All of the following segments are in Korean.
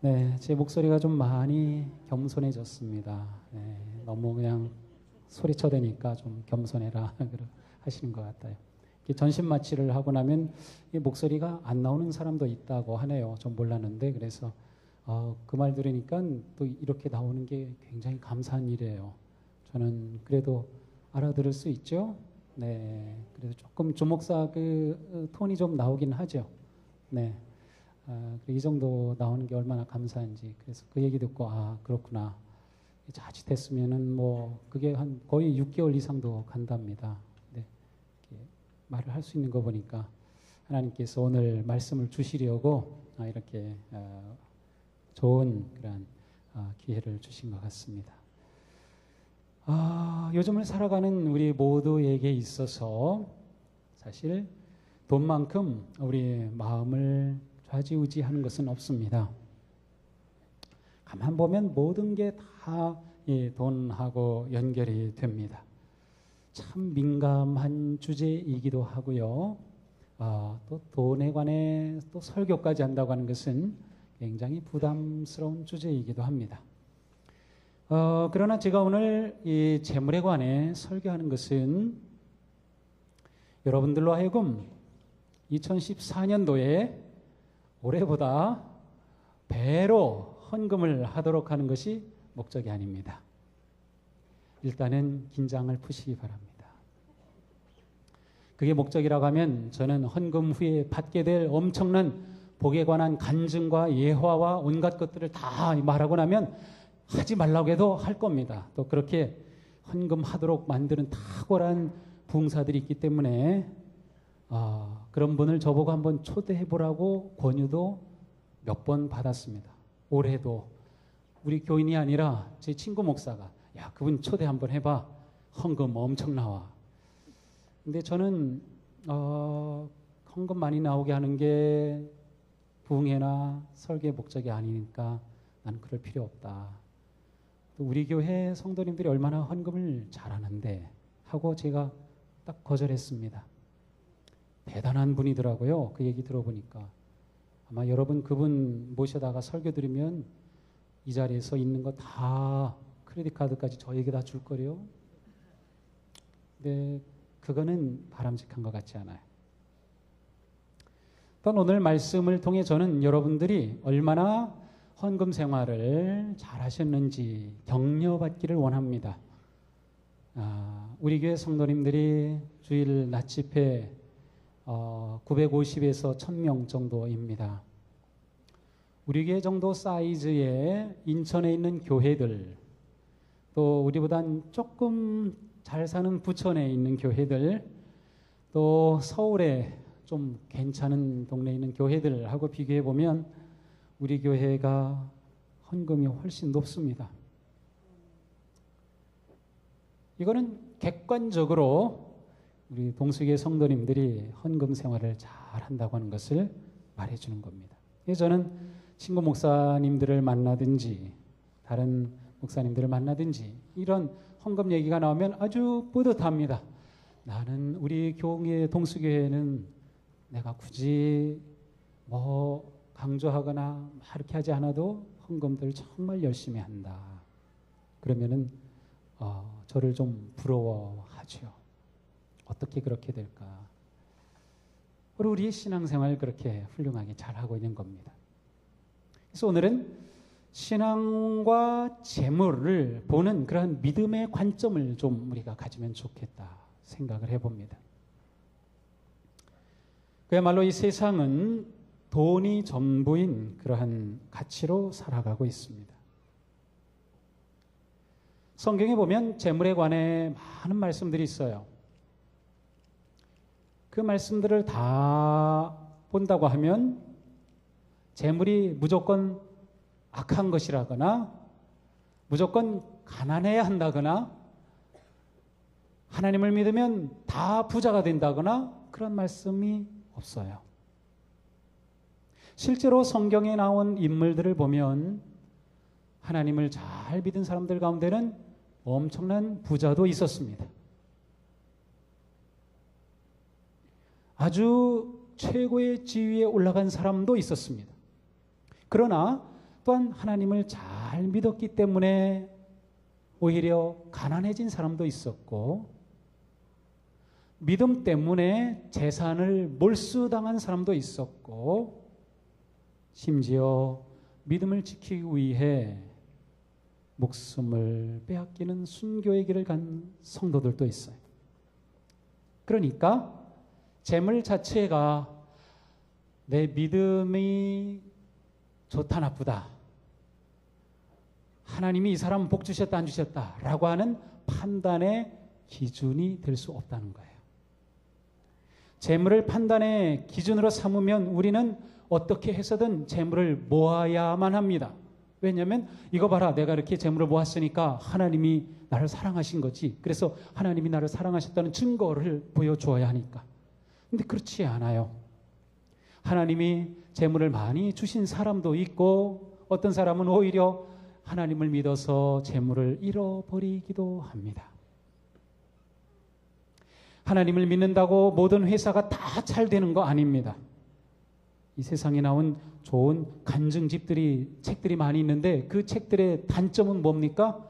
네, 제 목소리가 좀 많이 겸손해졌습니다. 네, 너무 그냥 소리쳐대니까 좀 겸손해라 하시는 것 같아요. 전신 마취를 하고 나면 이 목소리가 안 나오는 사람도 있다고 하네요. 좀 몰랐는데 그래서 그 말 들으니까 또 이렇게 나오는 게 굉장히 감사한 일이에요. 저는 그래도 알아들을 수 있죠. 네, 그래서 조금 주목사 그 톤이 좀 나오긴 하죠. 네. 이 정도 나오는 게 얼마나 감사한지. 그래서 그 얘기 듣고 그렇구나. 자칫했으면은 뭐 그게 한 거의 6개월 이상도 간답니다. 네. 말을 할 수 있는 거 보니까 하나님께서 오늘 말씀을 주시려고 이렇게 좋은 그런 기회를 주신 것 같습니다. 요즘을 살아가는 우리 모두에게 있어서 사실 돈만큼 우리 마음을 좌지우지하는 것은 없습니다. 가만 보면 모든 게 다 돈하고 연결이 됩니다. 참 민감한 주제이기도 하고요. 또 돈에 관해 또 설교까지 한다고 하는 것은 굉장히 부담스러운 주제이기도 합니다. 그러나 제가 오늘 이 재물에 관해 설교하는 것은 여러분들로 하여금 2014년도에 올해보다 배로 헌금을 하도록 하는 것이 목적이 아닙니다. 일단은 긴장을 푸시기 바랍니다. 그게 목적이라고 하면 저는 헌금 후에 받게 될 엄청난 복에 관한 간증과 예화와 온갖 것들을 다 말하고 나면 하지 말라고 해도 할 겁니다. 또 그렇게 헌금하도록 만드는 탁월한 부흥사들이 있기 때문에 그런 분을 저보고 한번 초대해 보라고 권유도 몇 번 받았습니다. 올해도 우리 교인이 아니라 제 친구 목사가 야 그분 초대 한번 해봐. 헌금 엄청 나와. 근데 저는 헌금 많이 나오게 하는 게 부흥회나 설교의 목적이 아니니까 나는 그럴 필요 없다. 또 우리 교회 성도님들이 얼마나 헌금을 잘하는데 하고 제가 딱 거절했습니다. 대단한 분이더라고요. 그 얘기 들어보니까. 아마 여러분 그분 모셔다가 설교 드리면 이 자리에서 있는 거 다 크레딧 카드까지 저에게 다 줄 거래요. 근데 그거는 바람직한 것 같지 않아요. 또한 오늘 말씀을 통해 저는 여러분들이 얼마나 헌금 생활을 잘 하셨는지 격려받기를 원합니다. 우리 교회 성도님들이 주일 낮 집회 950에서 1000명 정도입니다. 우리 교회 정도 사이즈의 인천에 있는 교회들, 또 우리보단 조금 잘 사는 부천에 있는 교회들, 또 서울에 좀 괜찮은 동네에 있는 교회들하고 비교해 보면 우리 교회가 헌금이 훨씬 높습니다. 이거는 객관적으로 우리 동수교회 성도님들이 헌금 생활을 잘 한다고 하는 것을 말해주는 겁니다. 그래서 저는 친구 목사님들을 만나든지 다른 목사님들을 만나든지 이런 헌금 얘기가 나오면 아주 뿌듯합니다. 나는 우리 교회 동수교회는 내가 굳이 뭐 강조하거나 이렇게 하지 않아도 헌금들 정말 열심히 한다. 그러면은 저를 좀 부러워하죠. 어떻게 그렇게 될까? 우리의 신앙생활 그렇게 훌륭하게 잘하고 있는 겁니다. 그래서 오늘은 신앙과 재물을 보는 그런 믿음의 관점을 좀 우리가 가지면 좋겠다 생각을 해봅니다. 그야말로 이 세상은 돈이 전부인 그러한 가치로 살아가고 있습니다. 성경에 보면 재물에 관해 많은 말씀들이 있어요. 그 말씀들을 다 본다고 하면 재물이 무조건 악한 것이라거나 무조건 가난해야 한다거나 하나님을 믿으면 다 부자가 된다거나 그런 말씀이 없어요. 실제로 성경에 나온 인물들을 보면 하나님을 잘 믿은 사람들 가운데는 엄청난 부자도 있었습니다. 아주 최고의 지위에 올라간 사람도 있었습니다. 그러나 또한 하나님을 잘 믿었기 때문에 오히려 가난해진 사람도 있었고, 믿음 때문에 재산을 몰수당한 사람도 있었고, 심지어 믿음을 지키기 위해 목숨을 빼앗기는 순교의 길을 간 성도들도 있어요. 그러니까 재물 자체가 내 믿음이 좋다 나쁘다, 하나님이 이 사람 복 주셨다 안 주셨다 라고 하는 판단의 기준이 될 수 없다는 거예요. 재물을 판단의 기준으로 삼으면 우리는 어떻게 해서든 재물을 모아야만 합니다. 왜냐하면 이거 봐라, 내가 이렇게 재물을 모았으니까 하나님이 나를 사랑하신 거지, 그래서 하나님이 나를 사랑하셨다는 증거를 보여주어야 하니까. 근데 그렇지 않아요. 하나님이 재물을 많이 주신 사람도 있고, 어떤 사람은 오히려 하나님을 믿어서 재물을 잃어버리기도 합니다. 하나님을 믿는다고 모든 회사가 다 잘 되는 거 아닙니다. 이 세상에 나온 좋은 간증집들이, 책들이 많이 있는데 그 책들의 단점은 뭡니까?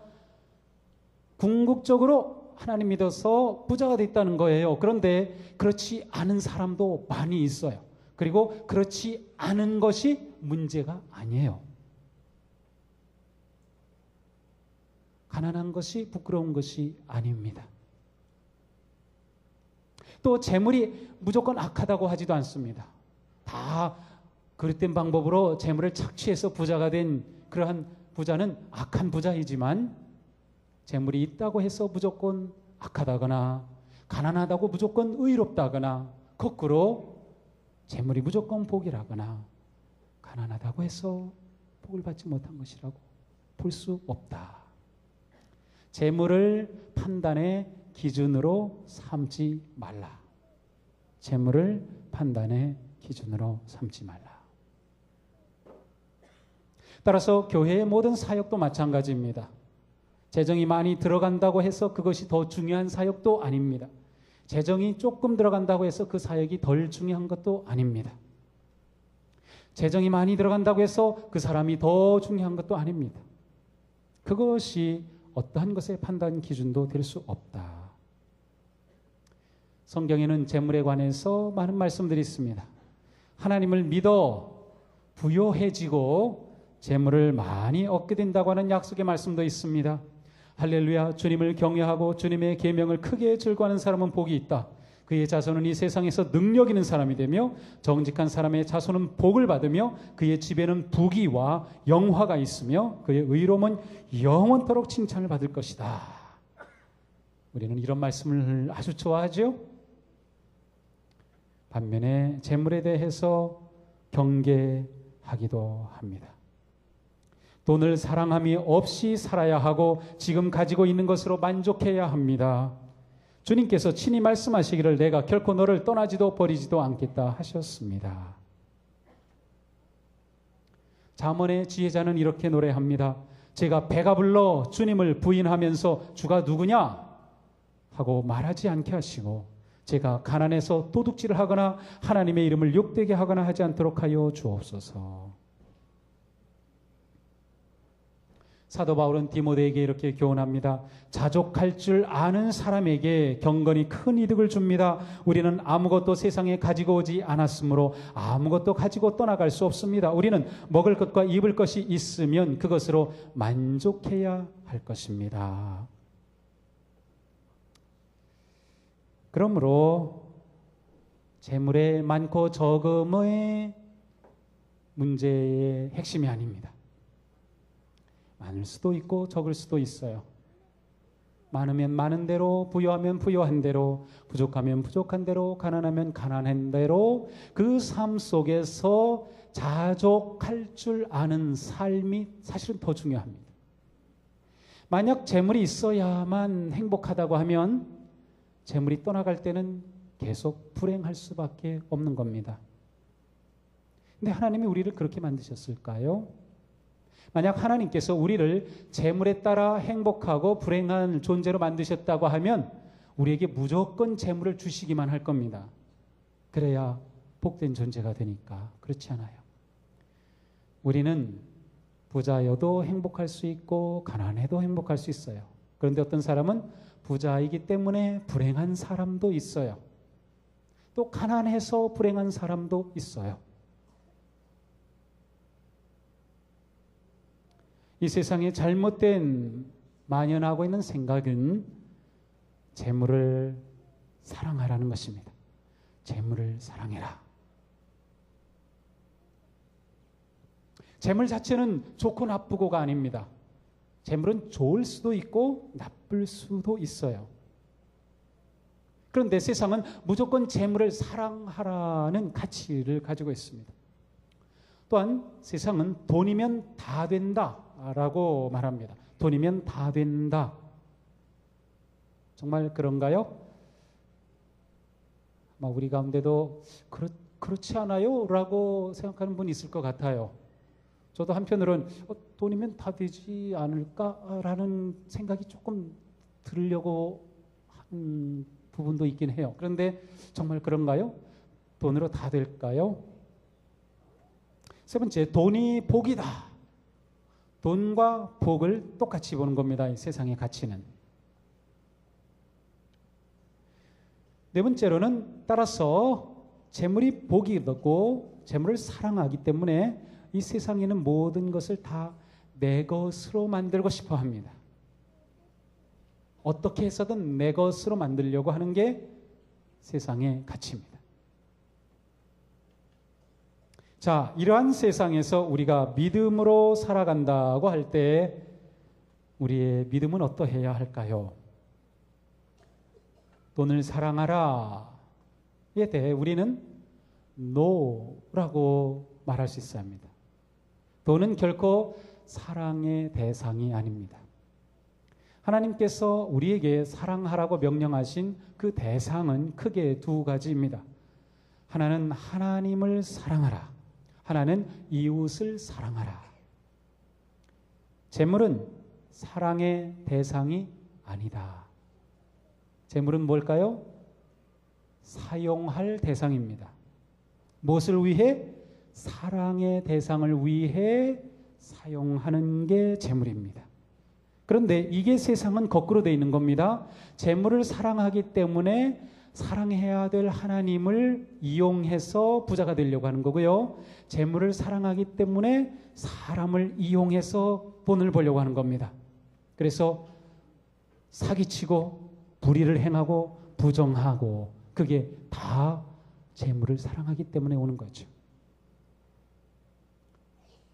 궁극적으로 하나님 믿어서 부자가 됐다는 거예요. 그런데 그렇지 않은 사람도 많이 있어요. 그리고 그렇지 않은 것이 문제가 아니에요. 가난한 것이 부끄러운 것이 아닙니다. 또 재물이 무조건 악하다고 하지도 않습니다. 다 그릇된 방법으로 재물을 착취해서 부자가 된 그러한 부자는 악한 부자이지만, 재물이 있다고 해서 무조건 악하다거나 가난하다고 무조건 의롭다거나, 거꾸로 재물이 무조건 복이라거나 가난하다고 해서 복을 받지 못한 것이라고 볼 수 없다. 재물을 판단의 기준으로 삼지 말라. 재물을 판단의 기준으로 삼지 말라. 따라서 교회의 모든 사역도 마찬가지입니다. 재정이 많이 들어간다고 해서 그것이 더 중요한 사역도 아닙니다. 재정이 조금 들어간다고 해서 그 사역이 덜 중요한 것도 아닙니다. 재정이 많이 들어간다고 해서 그 사람이 더 중요한 것도 아닙니다. 그것이 어떠한 것의 판단 기준도 될 수 없다. 성경에는 재물에 관해서 많은 말씀들이 있습니다. 하나님을 믿어 부요해지고 재물을 많이 얻게 된다고 하는 약속의 말씀도 있습니다. 할렐루야, 주님을 경외하고 주님의 계명을 크게 즐거워하는 사람은 복이 있다. 그의 자손은 이 세상에서 능력 있는 사람이 되며 정직한 사람의 자손은 복을 받으며 그의 집에는 부귀와 영화가 있으며 그의 의로움은 영원토록 칭찬을 받을 것이다. 우리는 이런 말씀을 아주 좋아하죠. 반면에 재물에 대해서 경계하기도 합니다. 돈을 사랑함이 없이 살아야 하고 지금 가지고 있는 것으로 만족해야 합니다. 주님께서 친히 말씀하시기를 내가 결코 너를 떠나지도 버리지도 않겠다 하셨습니다. 잠언의 지혜자는 이렇게 노래합니다. 제가 배가 불러 주님을 부인하면서 주가 누구냐 하고 말하지 않게 하시고, 제가 가난해서 도둑질을 하거나 하나님의 이름을 욕되게 하거나 하지 않도록 하여 주옵소서. 사도 바울은 디모데에게 이렇게 교훈합니다. 자족할 줄 아는 사람에게 경건이 큰 이득을 줍니다. 우리는 아무것도 세상에 가지고 오지 않았으므로 아무것도 가지고 떠나갈 수 없습니다. 우리는 먹을 것과 입을 것이 있으면 그것으로 만족해야 할 것입니다. 그러므로 재물의 많고 적음의 문제의 핵심이 아닙니다. 많을 수도 있고 적을 수도 있어요. 많으면 많은 대로, 부유하면 부유한 대로, 부족하면 부족한 대로, 가난하면 가난한 대로 그 삶 속에서 자족할 줄 아는 삶이 사실은 더 중요합니다. 만약 재물이 있어야만 행복하다고 하면 재물이 떠나갈 때는 계속 불행할 수밖에 없는 겁니다. 근데 하나님이 우리를 그렇게 만드셨을까요? 만약 하나님께서 우리를 재물에 따라 행복하고 불행한 존재로 만드셨다고 하면 우리에게 무조건 재물을 주시기만 할 겁니다. 그래야 복된 존재가 되니까. 그렇지 않아요. 우리는 부자여도 행복할 수 있고 가난해도 행복할 수 있어요. 그런데 어떤 사람은 부자이기 때문에 불행한 사람도 있어요. 또 가난해서 불행한 사람도 있어요. 이 세상에 잘못된 만연하고 있는 생각은 재물을 사랑하라는 것입니다. 재물을 사랑해라. 재물 자체는 좋고 나쁘고가 아닙니다. 재물은 좋을 수도 있고 나쁠 수도 있어요. 그런데 세상은 무조건 재물을 사랑하라는 가치를 가지고 있습니다. 또한 세상은 돈이면 다 된다라고 말합니다. 돈이면 다 된다. 정말 그런가요? 우리 가운데도 그렇지 않아요? 라고 생각하는 분이 있을 것 같아요. 저도 한편으로는 돈이면 다 되지 않을까라는 생각이 조금 들으려고 하는 부분도 있긴 해요. 그런데 정말 그런가요? 돈으로 다 될까요? 세 번째, 돈이 복이다. 돈과 복을 똑같이 보는 겁니다. 이 세상의 가치는. 네 번째로는 따라서 재물이 복이고 재물을 사랑하기 때문에 이 세상에는 모든 것을 다 내 것으로 만들고 싶어 합니다. 어떻게 해서든 내 것으로 만들려고 하는 게 세상의 가치입니다. 자, 이러한 세상에서 우리가 믿음으로 살아간다고 할 때 우리의 믿음은 어떠해야 할까요? 돈을 사랑하라에 대해 우리는 no라고 말할 수 있어야 합니다. 돈은 결코 사랑의 대상이 아닙니다. 하나님께서 우리에게 사랑하라고 명령하신 그 대상은 크게 두 가지입니다. 하나는 하나님을 사랑하라. 하나는 이웃을 사랑하라. 재물은 사랑의 대상이 아니다. 재물은 뭘까요? 사용할 대상입니다. 무엇을 위해? 사랑의 대상을 위해 사용하는 게 재물입니다. 그런데 이게 세상은 거꾸로 되어 있는 겁니다. 재물을 사랑하기 때문에 사랑해야 될 하나님을 이용해서 부자가 되려고 하는 거고요. 재물을 사랑하기 때문에 사람을 이용해서 돈을 벌려고 하는 겁니다. 그래서 사기치고 불의를 행하고 부정하고 그게 다 재물을 사랑하기 때문에 오는 거죠.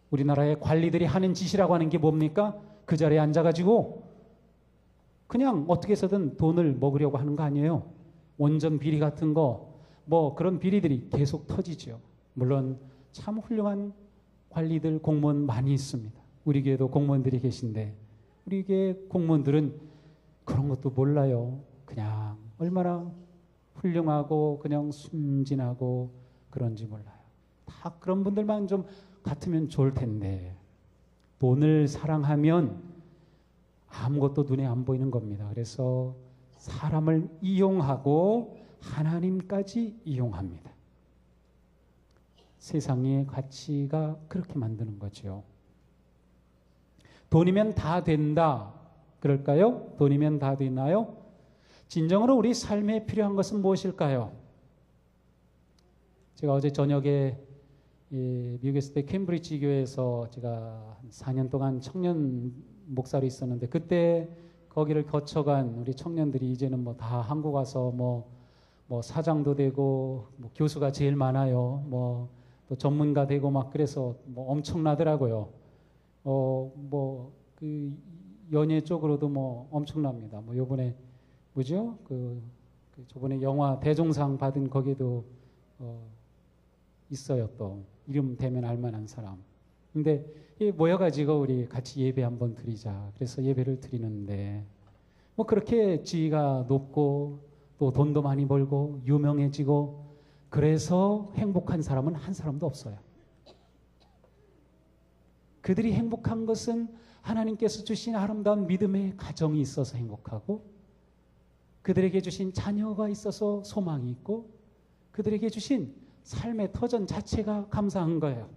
우리나라의 관리들이 하는 짓이라고 하는 게 뭡니까? 그 자리에 앉아가지고 그냥 어떻게 해서든 돈을 먹으려고 하는 거 아니에요. 원전 비리 같은 거, 그런 비리들이 계속 터지죠. 물론 참 훌륭한 관리들, 공무원 많이 있습니다. 우리 교회도 공무원들이 계신데 우리 교회 공무원들은 그런 것도 몰라요. 그냥 얼마나 훌륭하고 그냥 순진하고 그런지 몰라요. 다 그런 분들만 좀 같으면 좋을 텐데 돈을 사랑하면 아무것도 눈에 안 보이는 겁니다. 그래서 사람을 이용하고 하나님까지 이용합니다. 세상의 가치가 그렇게 만드는 거죠. 돈이면 다 된다. 그럴까요? 돈이면 다 되나요? 진정으로 우리 삶에 필요한 것은 무엇일까요? 제가 어제 저녁에 미국에 있을 때 캠브리지 교회에서 제가 4년 동안 청년 목사로 있었는데 그때 거기를 거쳐간 우리 청년들이 이제는 다 한국 와서 사장도 되고 교수가 제일 많아요. 또 전문가 되고 막 그래서 엄청나더라고요. 그 연예 쪽으로도 엄청납니다. 요번에 뭐죠? 저번에 영화 대종상 받은 거기도 있어요. 또 이름 대면 알만한 사람. 근데 모여가지고 우리 같이 예배 한번 드리자. 그래서 예배를 드리는데 그렇게 지위가 높고 또 돈도 많이 벌고 유명해지고 그래서 행복한 사람은 한 사람도 없어요. 그들이 행복한 것은 하나님께서 주신 아름다운 믿음의 가정이 있어서 행복하고 그들에게 주신 자녀가 있어서 소망이 있고 그들에게 주신 삶의 터전 자체가 감사한 거예요.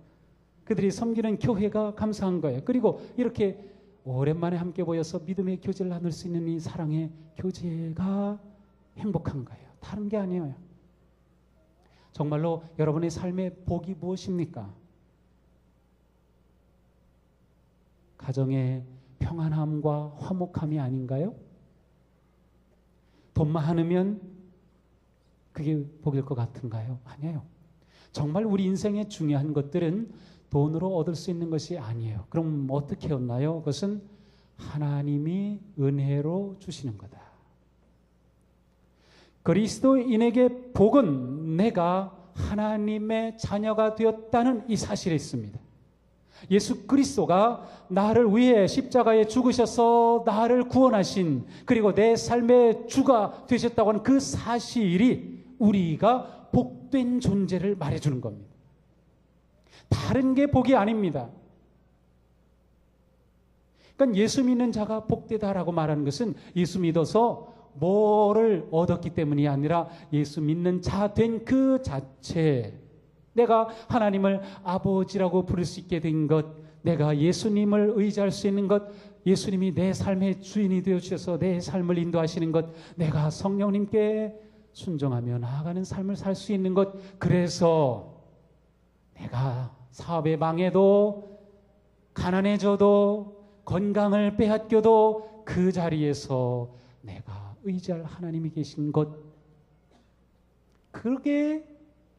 그들이 섬기는 교회가 감사한 거예요. 그리고 이렇게 오랜만에 함께 모여서 믿음의 교제를 나눌 수 있는 이 사랑의 교제가 행복한 거예요. 다른 게 아니에요. 정말로 여러분의 삶의 복이 무엇입니까? 가정의 평안함과 화목함이 아닌가요? 돈만 많으면 그게 복일 것 같은가요? 아니에요. 정말 우리 인생의 중요한 것들은 돈으로 얻을 수 있는 것이 아니에요. 그럼 어떻게 얻나요? 그것은 하나님이 은혜로 주시는 거다. 그리스도인에게 복은 내가 하나님의 자녀가 되었다는 이 사실에 있습니다. 예수 그리스도가 나를 위해 십자가에 죽으셔서 나를 구원하신, 그리고 내 삶의 주가 되셨다고 하는 그 사실이 우리가 복된 존재를 말해주는 겁니다. 다른 게 복이 아닙니다. 그러니까 예수 믿는 자가 복되다라고 말하는 것은 예수 믿어서 뭐를 얻었기 때문이 아니라 예수 믿는 자 된 그 자체, 내가 하나님을 아버지라고 부를 수 있게 된 것, 내가 예수님을 의지할 수 있는 것, 예수님이 내 삶의 주인이 되어주셔서 내 삶을 인도하시는 것, 내가 성령님께 순종하며 나아가는 삶을 살 수 있는 것, 그래서 내가 사업에 망해도 가난해져도 건강을 빼앗겨도 그 자리에서 내가 의지할 하나님이 계신 것, 그게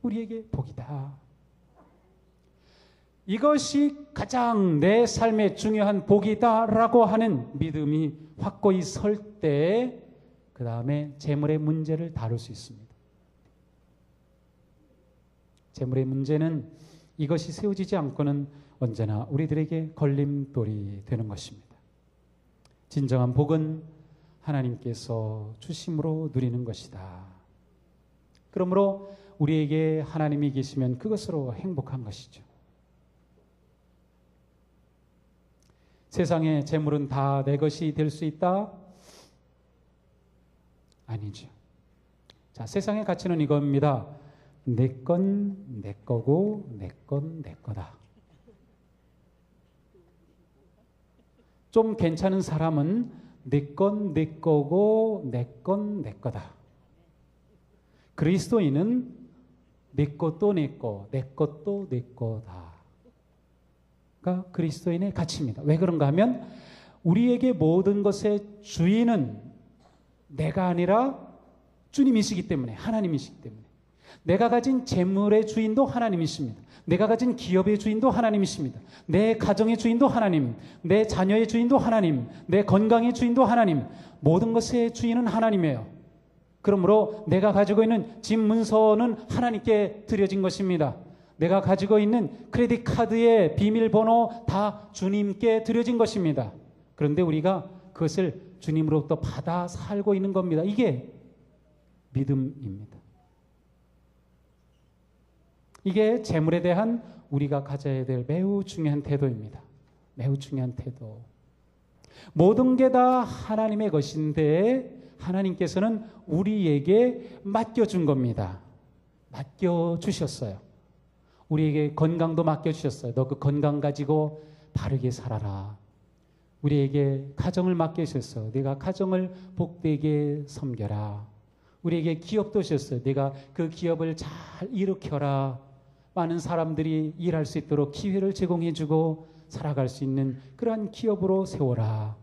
우리에게 복이다. 이것이 가장 내 삶에 중요한 복이다라고 하는 믿음이 확고히 설 때 그 다음에 재물의 문제를 다룰 수 있습니다. 재물의 문제는 이것이 세워지지 않고는 언제나 우리들에게 걸림돌이 되는 것입니다. 진정한 복은 하나님께서 주심으로 누리는 것이다. 그러므로 우리에게 하나님이 계시면 그것으로 행복한 것이죠. 세상의 재물은 다 내 것이 될 수 있다? 아니죠. 자, 세상의 가치는 이겁니다. 내 건 내 거고 내 건 내 거다. 좀 괜찮은 사람은 내 건 내 거고 내 건 내 거다. 그리스도인은 내 것도 내 거, 내 것도 내 거다. 가 그리스도인의 가치입니다. 왜 그런가 하면 우리에게 모든 것의 주인은 내가 아니라 주님이시기 때문에, 하나님이시기 때문에. 내가 가진 재물의 주인도 하나님이십니다. 내가 가진 기업의 주인도 하나님이십니다. 내 가정의 주인도 하나님, 내 자녀의 주인도 하나님, 내 건강의 주인도 하나님, 모든 것의 주인은 하나님이에요. 그러므로 내가 가지고 있는 집 문서는 하나님께 드려진 것입니다. 내가 가지고 있는 크레딧 카드의 비밀번호 다 주님께 드려진 것입니다. 그런데 우리가 그것을 주님으로부터 받아 살고 있는 겁니다. 이게 믿음입니다. 이게 재물에 대한 우리가 가져야 될 매우 중요한 태도입니다. 매우 중요한 태도. 모든 게 다 하나님의 것인데 하나님께서는 우리에게 맡겨준 겁니다. 맡겨주셨어요. 우리에게 건강도 맡겨주셨어요. 너 그 건강 가지고 바르게 살아라. 우리에게 가정을 맡겨주셨어요. 내가 가정을 복되게 섬겨라. 우리에게 기업도 주셨어요. 내가 그 기업을 잘 일으켜라. 많은 사람들이 일할 수 있도록 기회를 제공해주고 살아갈 수 있는 그러한 기업으로 세워라.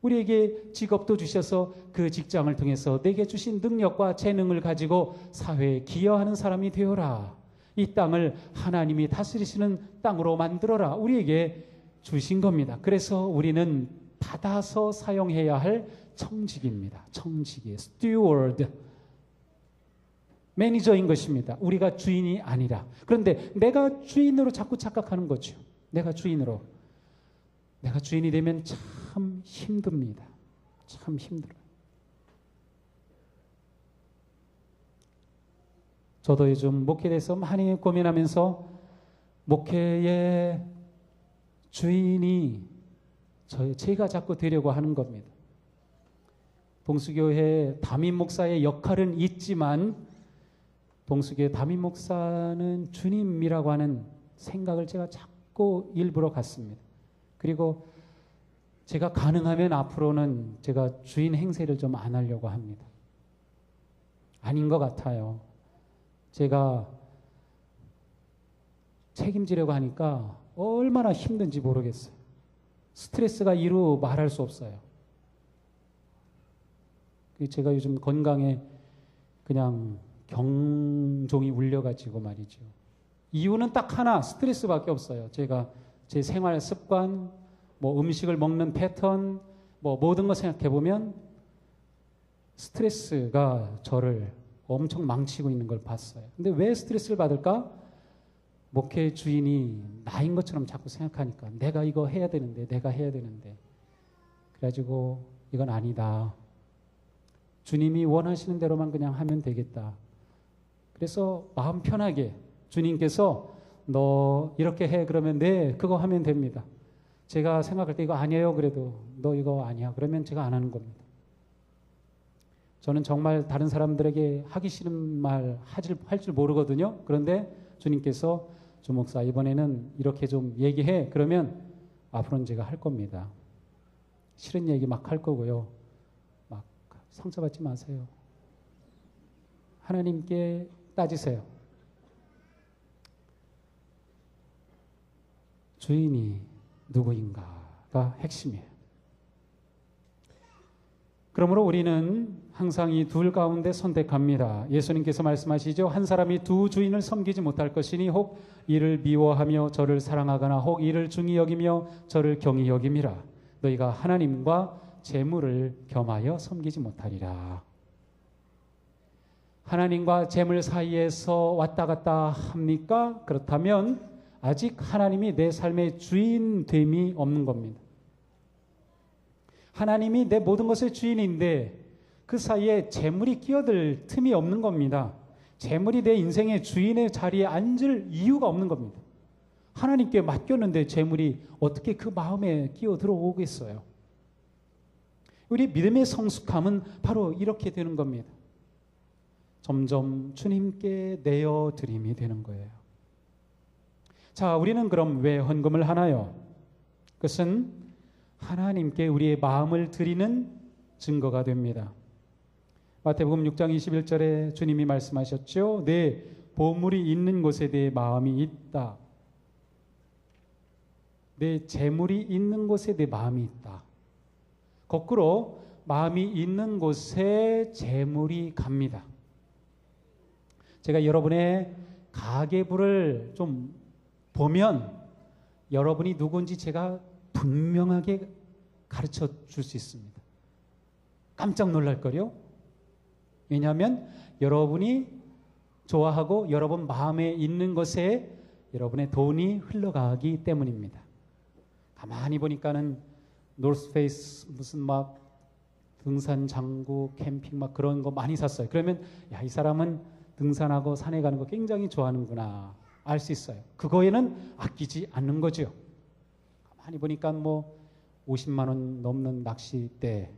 우리에게 직업도 주셔서 그 직장을 통해서 내게 주신 능력과 재능을 가지고 사회에 기여하는 사람이 되어라. 이 땅을 하나님이 다스리시는 땅으로 만들어라. 우리에게 주신 겁니다. 그래서 우리는 받아서 사용해야 할 청직입니다. 청직이에요. 스튜어드. 매니저인 것입니다. 우리가 주인이 아니라. 그런데 내가 주인으로 자꾸 착각하는 거죠. 내가 주인으로. 내가 주인이 되면 참 힘듭니다. 참 힘들어요. 저도 요즘 목회에 대해서 많이 고민하면서 목회의 주인이 제가 자꾸 되려고 하는 겁니다. 동수교회 담임 목사의 역할은 있지만 동수교회 담임 목사는 주님이라고 하는 생각을 제가 자꾸 자꾸 일부러 갔습니다. 그리고 제가 가능하면 앞으로는 제가 주인 행세를 좀 안 하려고 합니다. 아닌 것 같아요. 제가 책임지려고 하니까 얼마나 힘든지 모르겠어요. 스트레스가 이루 말할 수 없어요. 제가 요즘 건강에 그냥 경종이 울려가지고 말이죠. 이유는 딱 하나, 스트레스밖에 없어요. 제가 제 생활 습관, 뭐 음식을 먹는 패턴, 뭐 모든 거 생각해 보면 스트레스가 저를 엄청 망치고 있는 걸 봤어요. 근데 왜 스트레스를 받을까? 목회 주인이 나인 것처럼 자꾸 생각하니까 내가 이거 해야 되는데, 내가 해야 되는데. 그래가지고 이건 아니다. 주님이 원하시는 대로만 그냥 하면 되겠다. 그래서 마음 편하게 주님께서 너 이렇게 해 그러면 네 그거 하면 됩니다. 제가 생각할 때 이거 아니에요 그래도 너 이거 아니야 그러면 제가 안 하는 겁니다. 저는 정말 다른 사람들에게 하기 싫은 말 할 줄 모르거든요. 그런데 주님께서 주 목사 이번에는 이렇게 좀 얘기해 그러면 앞으로는 제가 할 겁니다. 싫은 얘기 막 할 거고요. 막 상처받지 마세요. 하나님께 따지세요. 주인이 누구인가가 핵심이에요. 그러므로 우리는 항상 이 둘 가운데 선택합니다. 예수님께서 말씀하시죠. 한 사람이 두 주인을 섬기지 못할 것이니 혹 이를 미워하며 저를 사랑하거나 혹 이를 중히 여기며 저를 경히 여김이라. 너희가 하나님과 재물을 겸하여 섬기지 못하리라. 하나님과 재물 사이에서 왔다 갔다 합니까? 그렇다면 아직 하나님이 내 삶의 주인됨이 없는 겁니다. 하나님이 내 모든 것의 주인인데 그 사이에 재물이 끼어들 틈이 없는 겁니다. 재물이 내 인생의 주인의 자리에 앉을 이유가 없는 겁니다. 하나님께 맡겼는데 재물이 어떻게 그 마음에 끼어 들어오겠어요? 우리 믿음의 성숙함은 바로 이렇게 되는 겁니다. 점점 주님께 내어드림이 되는 거예요. 자, 우리는 그럼 왜 헌금을 하나요? 그것은 하나님께 우리의 마음을 드리는 증거가 됩니다. 마태복음 6장 21절에 주님이 말씀하셨죠. 내 보물이 있는 곳에 내 마음이 있다. 내 재물이 있는 곳에 내 마음이 있다. 거꾸로 마음이 있는 곳에 재물이 갑니다. 제가 여러분의 가계부를 좀 보면 여러분이 누군지 제가 분명하게 가르쳐 줄 수 있습니다. 깜짝 놀랄걸요? 왜냐하면 여러분이 좋아하고 여러분 마음에 있는 것에 여러분의 돈이 흘러가기 때문입니다. 가만히 보니까는 노스페이스 무슨 막 등산 장구 캠핑 막 그런 거 많이 샀어요. 그러면 야, 이 사람은 등산하고 산에 가는 거 굉장히 좋아하는구나 알 수 있어요. 그거에는 아끼지 않는 거죠. 가만히 보니까 뭐 50만 원 넘는 낚싯대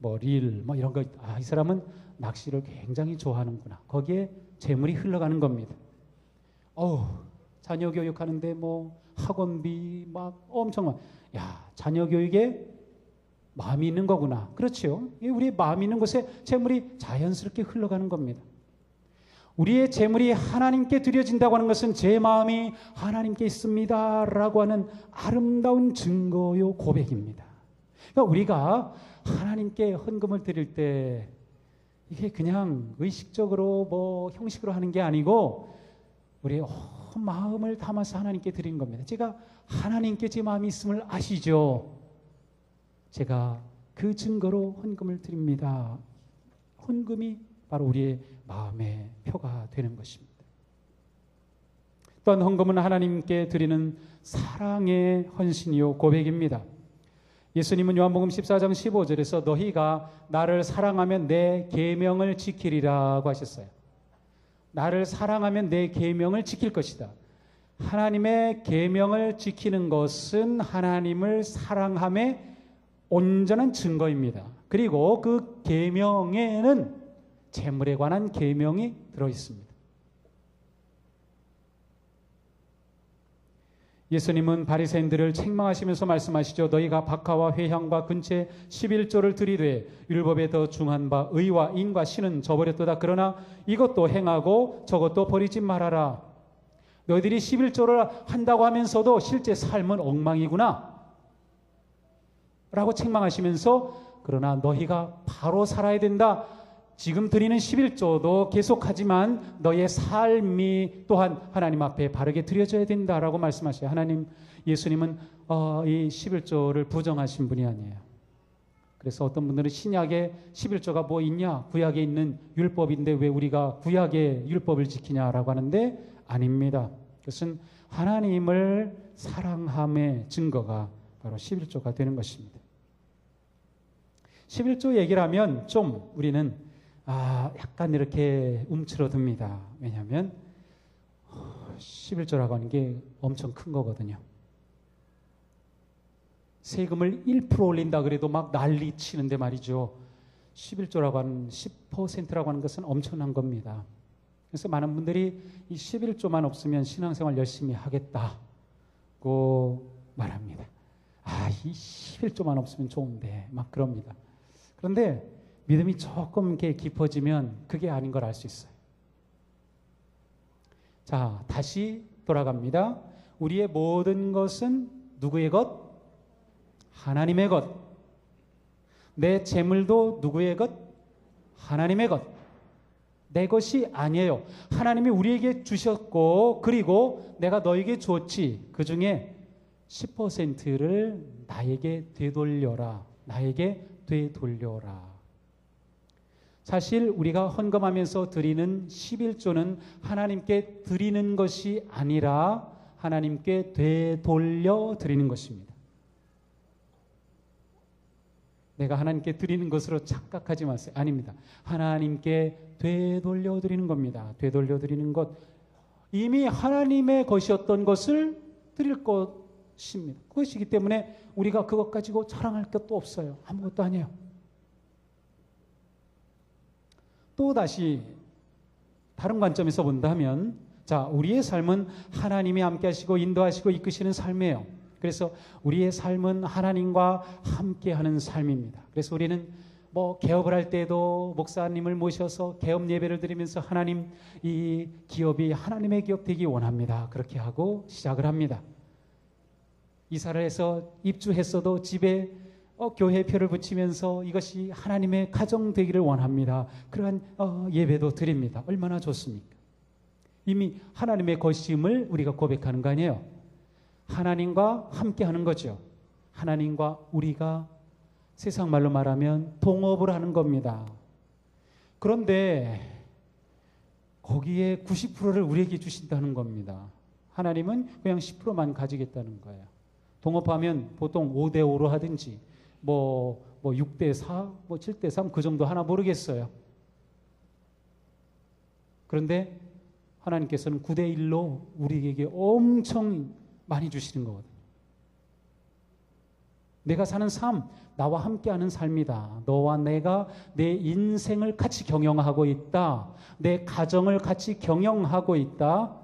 뭐 릴 뭐 이런 거, 아, 이 사람은 낚시를 굉장히 좋아하는구나. 거기에 재물이 흘러가는 겁니다. 자녀 교육하는데 뭐 학원비 막 엄청 많아. 야, 자녀 교육에 마음이 있는 거구나. 그렇죠. 우리의 마음이 있는 곳에 재물이 자연스럽게 흘러가는 겁니다. 우리의 재물이 하나님께 드려진다고 하는 것은 제 마음이 하나님께 있습니다 라고 하는 아름다운 증거요 고백입니다. 그러니까 우리가 하나님께 헌금을 드릴 때 이게 그냥 의식적으로 뭐 형식으로 하는 게 아니고 우리의 온 마음을 담아서 하나님께 드리는 겁니다. 제가 하나님께 제 마음이 있음을 아시죠? 제가 그 증거로 헌금을 드립니다. 헌금이 바로 우리의 마음의 표가 되는 것입니다. 또한 헌금은 하나님께 드리는 사랑의 헌신이요 고백입니다. 예수님은 요한복음 14장 15절에서 너희가 나를 사랑하면 내 계명을 지키리라고 하셨어요. 나를 사랑하면 내 계명을 지킬 것이다. 하나님의 계명을 지키는 것은 하나님을 사랑함의 온전한 증거입니다. 그리고 그 계명에는 재물에 관한 계명이 들어 있습니다. 예수님은 바리새인들을 책망하시면서 말씀하시죠. 너희가 박하와 회향과 근체 11조를 들이되 율법에 더 중한 바 의와 인과 신은 저버렸도다. 그러나 이것도 행하고 저것도 버리지 말아라. 너희들이 11조를 한다고 하면서도 실제 삶은 엉망이구나 라고 책망하시면서 그러나 너희가 바로 살아야 된다. 지금 드리는 11조도 계속하지만 너의 삶이 또한 하나님 앞에 바르게 드려져야 된다라고 말씀하셔요. 예수님은 이 11조를 부정하신 분이 아니에요. 그래서 어떤 분들은 신약에 11조가 뭐 있냐? 구약에 있는 율법인데 왜 우리가 구약의 율법을 지키냐라고 하는데 아닙니다. 그것은 하나님을 사랑함의 증거가 바로 11조가 되는 것입니다. 11조 얘기를 하면 좀 우리는 약간 이렇게 움츠러듭니다. 왜냐하면 11조라고 하는 게 엄청 큰 거거든요. 세금을 1% 올린다 그래도 막 난리 치는데 말이죠. 11조라고 하는 10%라고 하는 것은 엄청난 겁니다. 그래서 많은 분들이 이 11조만 없으면 신앙생활 열심히 하겠다고 말합니다. 이 11조만 없으면 좋은데 막 그럽니다. 그런데 믿음이 조금 이렇게 깊어지면 그게 아닌 걸 알 수 있어요. 자, 다시 돌아갑니다. 우리의 모든 것은 누구의 것? 하나님의 것. 내 재물도 누구의 것? 하나님의 것. 내 것이 아니에요. 하나님이 우리에게 주셨고 그리고 내가 너에게 줬지. 그 중에 10%를 나에게 되돌려라. 나에게 되돌려라. 사실 우리가 헌금하면서 드리는 11조는 하나님께 드리는 것이 아니라 하나님께 되돌려 드리는 것입니다. 내가 하나님께 드리는 것으로 착각하지 마세요. 아닙니다. 하나님께 되돌려 드리는 겁니다. 되돌려 드리는 것. 이미 하나님의 것이었던 것을 드릴 것입니다. 그것이기 때문에 우리가 그것 가지고 자랑할 것도 없어요. 아무것도 아니에요. 또 다시 다른 관점에서 본다면 우리의 삶은 하나님이 함께 하시고 인도하시고 이끄시는 삶이에요. 그래서 우리의 삶은 하나님과 함께하는 삶입니다. 그래서 우리는 개업을 할 때도 목사님을 모셔서 개업 예배를 드리면서 하나님, 이 기업이 하나님의 기업 되기 원합니다. 그렇게 하고 시작을 합니다. 이사를 해서 입주했어도 집에 교회표를 붙이면서 이것이 하나님의 가정 되기를 원합니다. 그러한 예배도 드립니다. 얼마나 좋습니까? 이미 하나님의 것임을 우리가 고백하는 거 아니에요? 하나님과 함께하는 거죠. 하나님과 우리가 세상 말로 말하면 동업을 하는 겁니다. 그런데 거기에 90%를 우리에게 주신다는 겁니다. 하나님은 그냥 10%만 가지겠다는 거예요. 동업하면 보통 5대5로 하든지 6대4, 7대3 그 정도 하나 모르겠어요. 그런데 하나님께서는 9대1로 우리에게 엄청 많이 주시는 거거든요. 내가 사는 삶, 나와 함께하는 삶이다. 너와 내가 내 인생을 같이 경영하고 있다. 내 가정을 같이 경영하고 있다.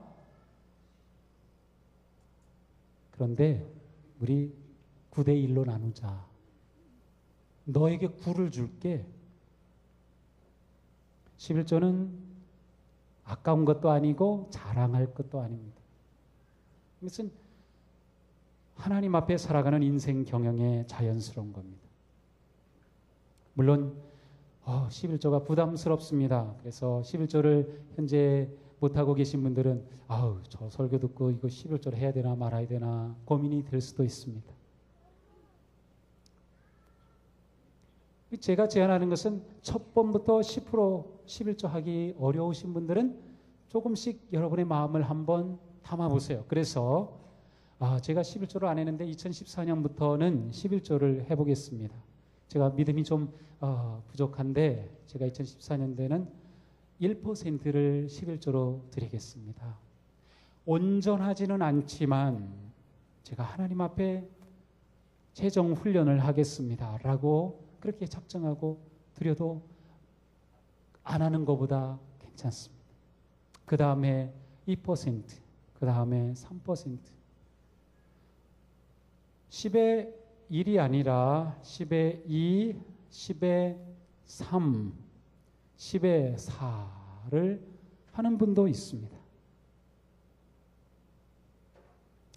그런데 우리 9대1로 나누자. 너에게 9를 줄게. 11조는 아까운 것도 아니고 자랑할 것도 아닙니다. 이것은 하나님 앞에 살아가는 인생 경영의 자연스러운 겁니다. 물론 11조가 부담스럽습니다. 그래서 11조를 현재 못하고 계신 분들은 저 설교 듣고 이거 11조를 해야 되나 말아야 되나 고민이 될 수도 있습니다. 제가 제안하는 것은 첫 번부터 10% 11조 하기 어려우신 분들은 조금씩 여러분의 마음을 한번 담아보세요. 그래서 제가 11조를 안 했는데 2014년부터는 11조를 해보겠습니다. 제가 믿음이 좀 부족한데 제가 2014년도에는 1%를 11조로 드리겠습니다. 온전하지는 않지만 제가 하나님 앞에 재정 훈련을 하겠습니다. 라고 그렇게 작정하고 드려도 안 하는 것보다 괜찮습니다. 그 다음에 2%, 그 다음에 3%. 10의 1이 아니라 10의 2, 10의 3, 10의 4를 하는 분도 있습니다.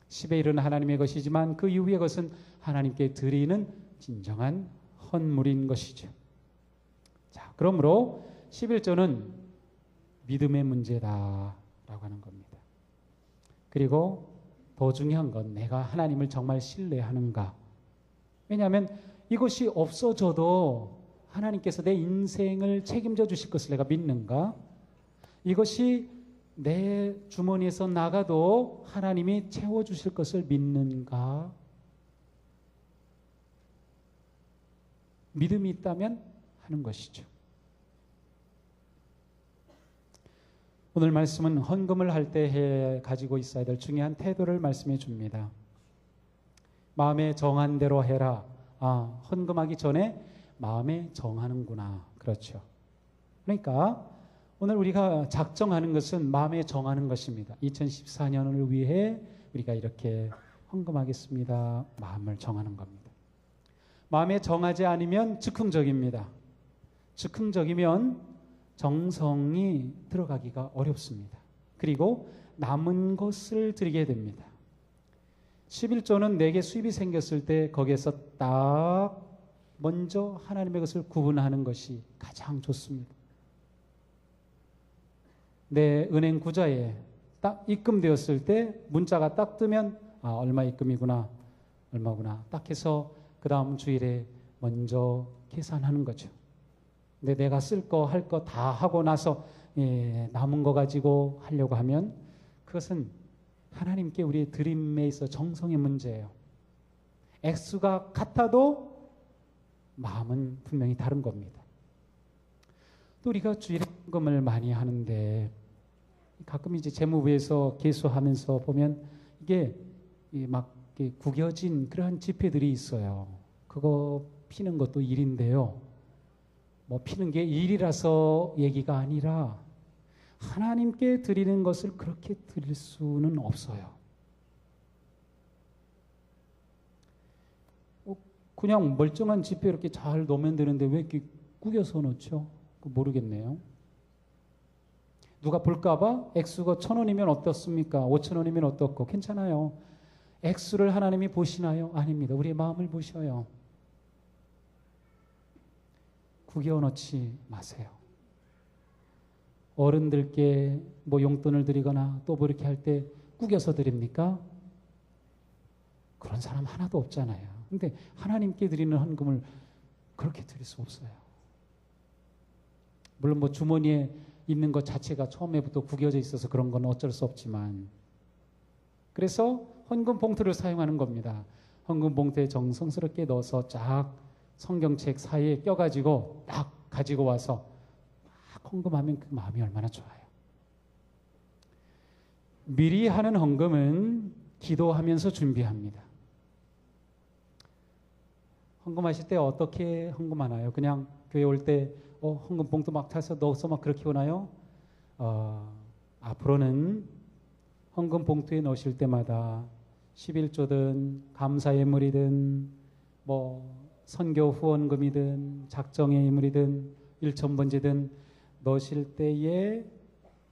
10의 1은 하나님의 것이지만 그 이후의 것은 하나님께 드리는 진정한 헌물인 것이죠. 자, 그러므로 11조는 믿음의 문제다라고 하는 겁니다. 그리고 더 중요한 건 내가 하나님을 정말 신뢰하는가. 왜냐하면 이것이 없어져도 하나님께서 내 인생을 책임져 주실 것을 내가 믿는가. 이것이 내 주머니에서 나가도 하나님이 채워주실 것을 믿는가. 믿음이 있다면 하는 것이죠. 오늘 말씀은 헌금을 할 때 가지고 있어야 될 중요한 태도를 말씀해 줍니다. 마음에 정한 대로 해라. 헌금하기 전에 마음에 정하는구나. 그렇죠. 그러니까 오늘 우리가 작정하는 것은 마음에 정하는 것입니다. 2014년을 위해 우리가 이렇게 헌금하겠습니다. 마음을 정하는 겁니다. 마음에 정하지 않으면 즉흥적입니다. 즉흥적이면 정성이 들어가기가 어렵습니다. 그리고 남은 것을 드리게 됩니다. 11조는 내게 수입이 생겼을 때 거기에서 딱 먼저 하나님의 것을 구분하는 것이 가장 좋습니다. 내 은행 구좌에 딱 입금되었을 때 문자가 딱 뜨면 얼마 입금이구나, 얼마구나 딱 해서 그 다음 주일에 먼저 계산하는 거죠. 근데 내가 쓸 거 할 거 다 하고 나서 남은 거 가지고 하려고 하면 그것은 하나님께 우리의 드림에 있어 정성의 문제예요. 액수가 같아도 마음은 분명히 다른 겁니다. 또 우리가 주일에 헌금을 많이 하는데 가끔 이제 재무부에서 계수하면서 보면 이게 막 구겨진 그러한 지폐들이 있어요. 그거 피는 것도 일인데요. 뭐 피는 게 일이라서 얘기가 아니라 하나님께 드리는 것을 그렇게 드릴 수는 없어요. 그냥 멀쩡한 지폐 이렇게 잘 놓으면 되는데 왜 이렇게 구겨서 놓죠? 모르겠네요. 누가 볼까봐 액수가 1,000원이면 어떻습니까? 5,000원이면 어떻고 괜찮아요. 액수를 하나님이 보시나요? 아닙니다. 우리의 마음을 보셔요. 구겨놓지 마세요. 어른들께 뭐 용돈을 드리거나 또 뭐 이렇게 할 때 구겨서 드립니까? 그런 사람 하나도 없잖아요. 근데 하나님께 드리는 헌금을 그렇게 드릴 수 없어요. 물론 뭐 주머니에 있는 것 자체가 처음에부터 구겨져 있어서 그런 건 어쩔 수 없지만, 그래서 헌금 봉투를 사용하는 겁니다. 헌금 봉투에 정성스럽게 넣어서 쫙 성경책 사이에 껴가지고 딱 가지고 와서 막 헌금하면 그 마음이 얼마나 좋아요. 미리 하는 헌금은 기도하면서 준비합니다. 헌금하실 때 어떻게 헌금하나요? 그냥 교회 올 때 헌금 봉투 막 타서 넣어서 막 그렇게 오나요? 앞으로는 헌금 봉투에 넣으실 때마다 11조든 감사 예물이든 뭐 선교 후원금이든 작정의 예물이든 일천번제든 넣으실 때에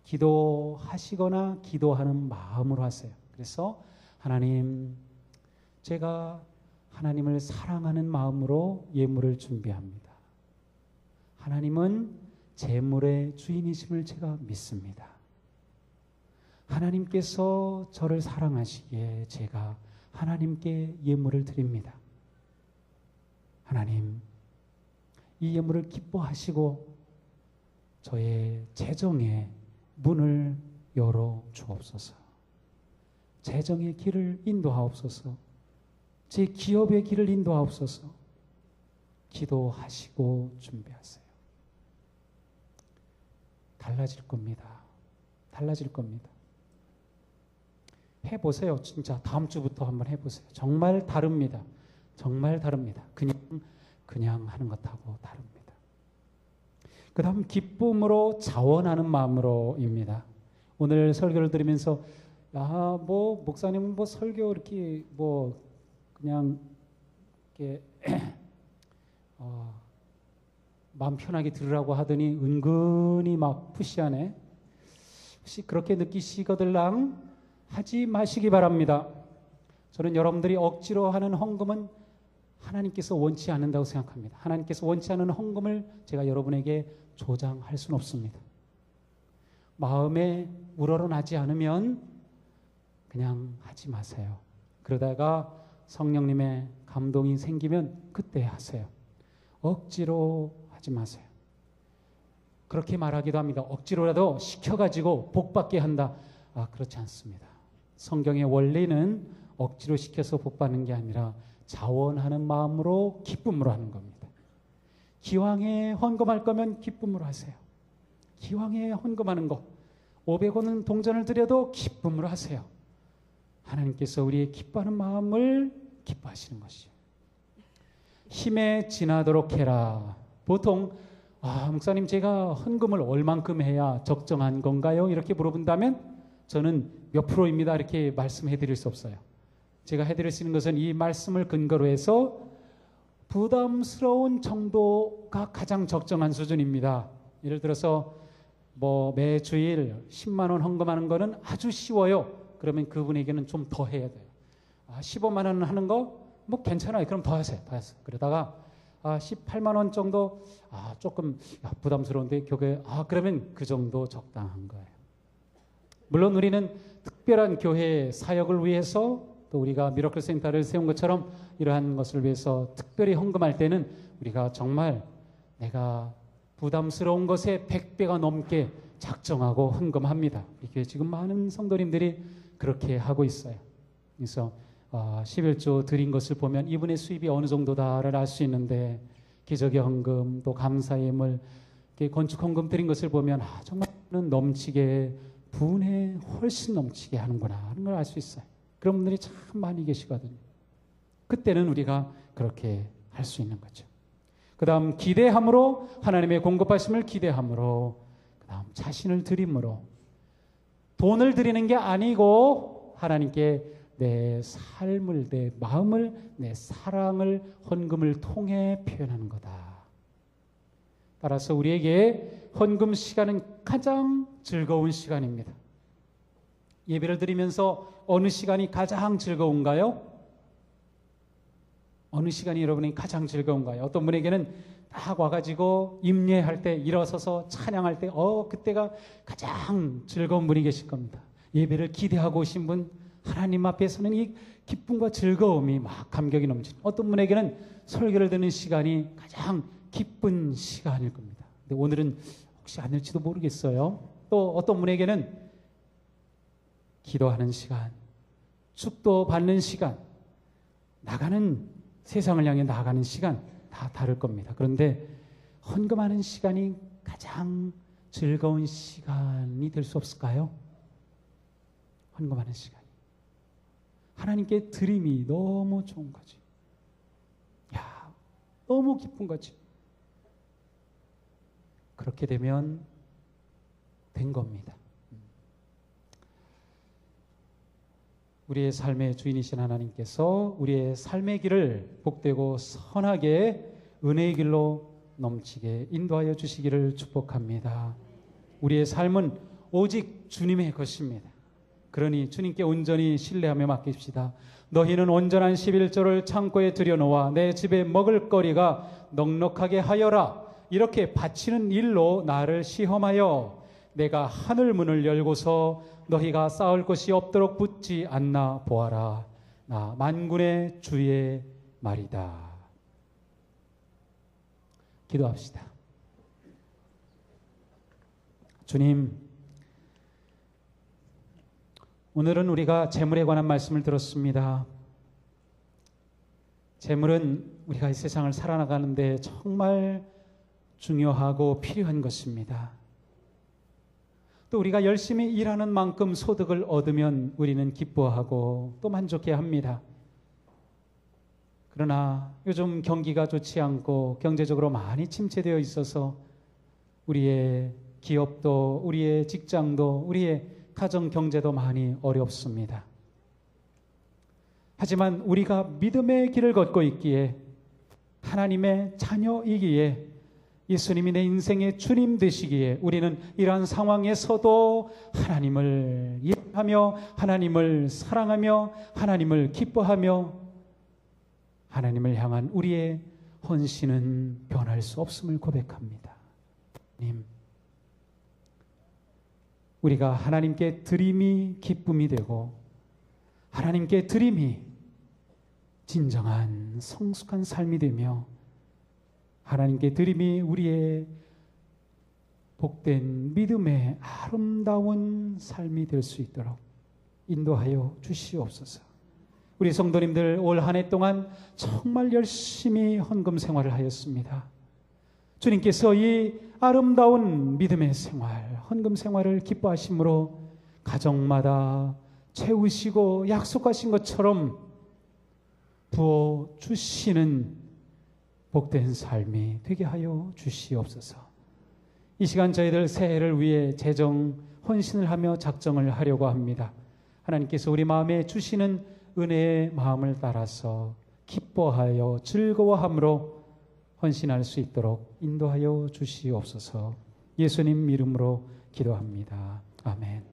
기도하시거나 기도하는 마음으로 하세요. 그래서 하나님, 제가 하나님을 사랑하는 마음으로 예물을 준비합니다. 하나님은 재물의 주인이심을 제가 믿습니다. 하나님께서 저를 사랑하시기에 제가 하나님께 예물을 드립니다. 하나님, 이 예물을 기뻐하시고 저의 재정의 문을 열어 주옵소서. 재정의 길을 인도하옵소서. 제 기업의 길을 인도하옵소서. 기도하시고 준비하세요. 달라질 겁니다. 달라질 겁니다. 해보세요. 진짜 다음 주부터 한번 해보세요. 정말 다릅니다. 정말 다릅니다. 그냥 하는 것하고 다릅니다. 그 다음 기쁨으로 자원하는 마음으로입니다. 오늘 설교를 들으면서 뭐 목사님은 뭐 설교 이렇게 뭐 그냥 이렇게 마음 편하게 들으라고 하더니 은근히 막 푸시하네. 혹시 그렇게 느끼시거들랑 하지 마시기 바랍니다. 저는 여러분들이 억지로 하는 헌금은 하나님께서 원치 않는다고 생각합니다. 하나님께서 원치 않는 헌금을 제가 여러분에게 조장할 수는 없습니다. 마음에 우러러나지 않으면 그냥 하지 마세요. 그러다가 성령님의 감동이 생기면 그때 하세요. 억지로 하지 마세요. 그렇게 말하기도 합니다. 억지로라도 시켜가지고 복받게 한다. 그렇지 않습니다. 성경의 원리는 억지로 시켜서 복받는 게 아니라 자원하는 마음으로 기쁨으로 하는 겁니다. 기왕에 헌금할 거면 기쁨으로 하세요. 기왕에 헌금하는 거 500원은 동전을 드려도 기쁨으로 하세요. 하나님께서 우리의 기뻐하는 마음을 기뻐하시는 것이죠. 힘에 지나도록 해라. 보통 목사님 제가 헌금을 얼만큼 해야 적정한 건가요? 이렇게 물어본다면 저는 몇 프로입니다 이렇게 말씀해 드릴 수 없어요. 제가 해드릴 수 있는 것은 이 말씀을 근거로 해서 부담스러운 정도가 가장 적정한 수준입니다. 예를 들어서 매 주일 10만 원 헌금하는 거는 아주 쉬워요. 그러면 그분에게는 좀 더 해야 돼요. 15만 원 하는 거 괜찮아요. 그럼 더 하세요. 그러다가 18만 원 정도 조금 부담스러운데 교회 그러면 그 정도 적당한 거예요. 물론 우리는 특별한 교회 사역을 위해서 또 우리가 미러클 센터를 세운 것처럼 이러한 것을 위해서 특별히 헌금할 때는 우리가 정말 내가 부담스러운 것에 100배가 넘게 작정하고 헌금합니다. 우리 교회 지금 많은 성도님들이 그렇게 하고 있어요. 그래서 11조 드린 것을 보면 이분의 수입이 어느 정도다를 알 수 있는데 기적의 헌금 또 감사의 예물 건축 헌금 드린 것을 보면 정말 넘치게 분에 훨씬 넘치게 하는구나 하는 걸 알 수 있어요. 그런 분들이 참 많이 계시거든요. 그때는 우리가 그렇게 할 수 있는 거죠. 그 다음 기대함으로 하나님의 공급하심을 기대함으로 그 다음 자신을 드림으로 돈을 드리는 게 아니고 하나님께 내 삶을 내 마음을 내 사랑을 헌금을 통해 표현하는 거다. 따라서 우리에게 헌금 시간은 가장 즐거운 시간입니다. 예배를 드리면서 어느 시간이 가장 즐거운가요? 어느 시간이 여러분이 가장 즐거운가요? 어떤 분에게는 딱 와가지고 임례할 때 일어서서 찬양할 때 그때가 가장 즐거운 분이 계실 겁니다. 예배를 기대하고 오신 분 하나님 앞에서는 이 기쁨과 즐거움이 막 감격이 넘치는 어떤 분에게는 설교를 듣는 시간이 가장 기쁜 시간일 겁니다. 근데 오늘은 혹시 아닐지도 모르겠어요. 또 어떤 분에게는 기도하는 시간, 축도 받는 시간, 세상을 향해 나가는 시간 다 다를 겁니다. 그런데 헌금하는 시간이 가장 즐거운 시간이 될 수 없을까요? 헌금하는 시간. 하나님께 드림이 너무 좋은 거지. 너무 기쁜 거지. 그렇게 되면 된 겁니다. 우리의 삶의 주인이신 하나님께서 우리의 삶의 길을 복되고 선하게 은혜의 길로 넘치게 인도하여 주시기를 축복합니다. 우리의 삶은 오직 주님의 것입니다. 그러니 주님께 온전히 신뢰하며 맡깁시다. 너희는 온전한 11조를 창고에 들여놓아 내 집에 먹을 거리가 넉넉하게 하여라. 이렇게 바치는 일로 나를 시험하여 내가 하늘 문을 열고서 너희가 쌓을 것이 없도록 붙지 않나 보아라. 나 만군의 주의 말이다. 기도합시다. 주님, 오늘은 우리가 재물에 관한 말씀을 들었습니다. 재물은 우리가 이 세상을 살아나가는데 정말 중요하고 필요한 것입니다. 또 우리가 열심히 일하는 만큼 소득을 얻으면 우리는 기뻐하고 또 만족해 합니다. 그러나 요즘 경기가 좋지 않고 경제적으로 많이 침체되어 있어서 우리의 기업도 우리의 직장도 우리의 가정 경제도 많이 어렵습니다. 하지만 우리가 믿음의 길을 걷고 있기에 하나님의 자녀이기에 예수님이 내 인생의 주님 되시기에 우리는 이러한 상황에서도 하나님을 예배하며 하나님을 사랑하며 하나님을 기뻐하며 하나님을 향한 우리의 헌신은 변할 수 없음을 고백합니다. 하나님, 우리가 하나님께 드림이 기쁨이 되고 하나님께 드림이 진정한 성숙한 삶이 되며 하나님께 드림이 우리의 복된 믿음의 아름다운 삶이 될 수 있도록 인도하여 주시옵소서. 우리 성도님들 올 한 해 동안 정말 열심히 헌금 생활을 하였습니다. 주님께서 이 아름다운 믿음의 생활, 헌금 생활을 기뻐하심으로 가정마다 채우시고 약속하신 것처럼 부어주시는 복된 삶이 되게 하여 주시옵소서. 이 시간 저희들 새해를 위해 재정 헌신을 하며 작정을 하려고 합니다. 하나님께서 우리 마음에 주시는 은혜의 마음을 따라서 기뻐하여 즐거워함으로 헌신할 수 있도록 인도하여 주시옵소서. 예수님 이름으로 기도합니다. 아멘.